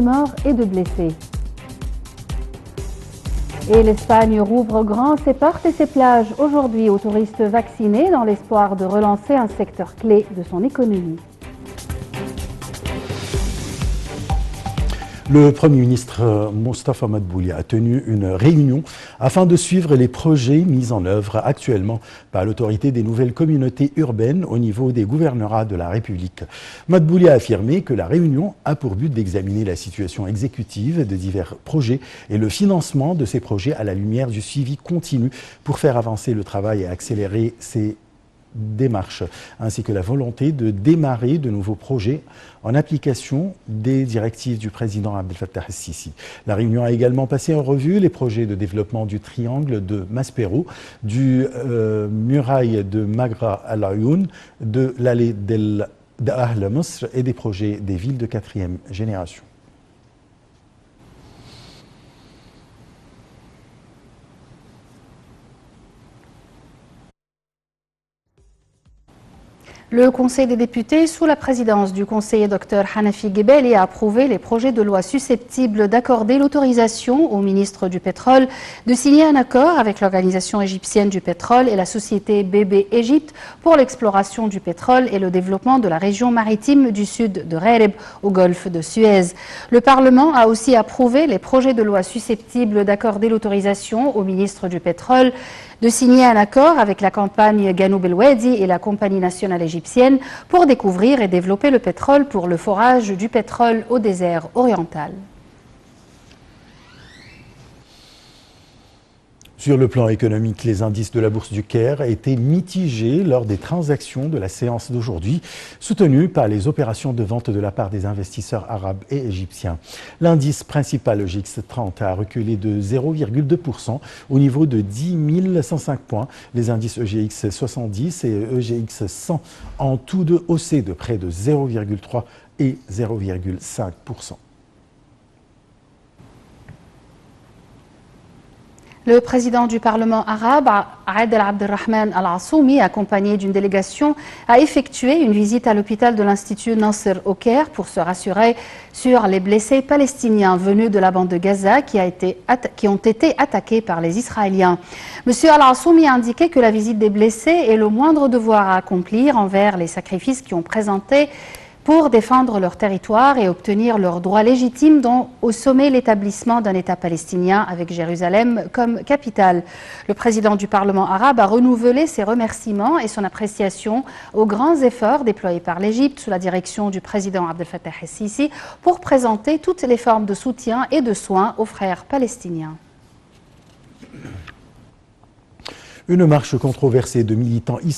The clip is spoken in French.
morts et de blessés. Et l'Espagne rouvre grand ses portes et ses plages aujourd'hui aux touristes vaccinés dans l'espoir de relancer un secteur clé de son économie. Le Premier ministre Mostafa Madboulia a tenu une réunion afin de suivre les projets mis en œuvre actuellement par l'autorité des nouvelles communautés urbaines au niveau des gouvernorats de la République. Madboulia a affirmé que la réunion a pour but d'examiner la situation exécutive de divers projets et le financement de ces projets à la lumière du suivi continu pour faire avancer le travail et accélérer ces démarches, ainsi que la volonté de démarrer de nouveaux projets en application des directives du président Abdel Fattah el-Sisi. La réunion a également passé en revue les projets de développement du triangle de Maspero, du muraille de Magra al-Ayoun, de l'allée d'Ahl Misr et des projets des villes de 4e génération. Le Conseil des députés, sous la présidence du conseiller Dr Hanafi Gebeli, a approuvé les projets de loi susceptibles d'accorder l'autorisation au ministre du Pétrole de signer un accord avec l'Organisation égyptienne du pétrole et la société BB Égypte pour l'exploration du pétrole et le développement de la région maritime du sud de Rereb au golfe de Suez. Le Parlement a aussi approuvé les projets de loi susceptibles d'accorder l'autorisation au ministre du Pétrole de signer un accord avec la compagnie Ganoub El Wadi et la compagnie nationale égyptienne pour découvrir et développer le pétrole pour le forage du pétrole au désert oriental. Sur le plan économique, les indices de la bourse du Caire étaient mitigés lors des transactions de la séance d'aujourd'hui, soutenues par les opérations de vente de la part des investisseurs arabes et égyptiens. L'indice principal EGX 30 a reculé de 0,2% au niveau de 10 105 points. Les indices EGX 70 et EGX 100 en tous deux haussé de près de 0,3 et 0,5%. Le président du Parlement arabe, Adel Abdelrahman Al-Assoumi, accompagné d'une délégation, a effectué une visite à l'hôpital de l'Institut Nasser au Caire pour se rassurer sur les blessés palestiniens venus de la bande de Gaza qui ont été attaqués par les Israéliens. Monsieur Al-Assoumi a indiqué que la visite des blessés est le moindre devoir à accomplir envers les sacrifices qu'ils ont présentés pour défendre leur territoire et obtenir leurs droits légitimes, dont au sommet l'établissement d'un État palestinien avec Jérusalem comme capitale. Le président du Parlement arabe a renouvelé ses remerciements et son appréciation aux grands efforts déployés par l'Égypte sous la direction du président Abdel Fattah el-Sisi pour présenter toutes les formes de soutien et de soins aux frères palestiniens. Une marche controversée de militants israéliens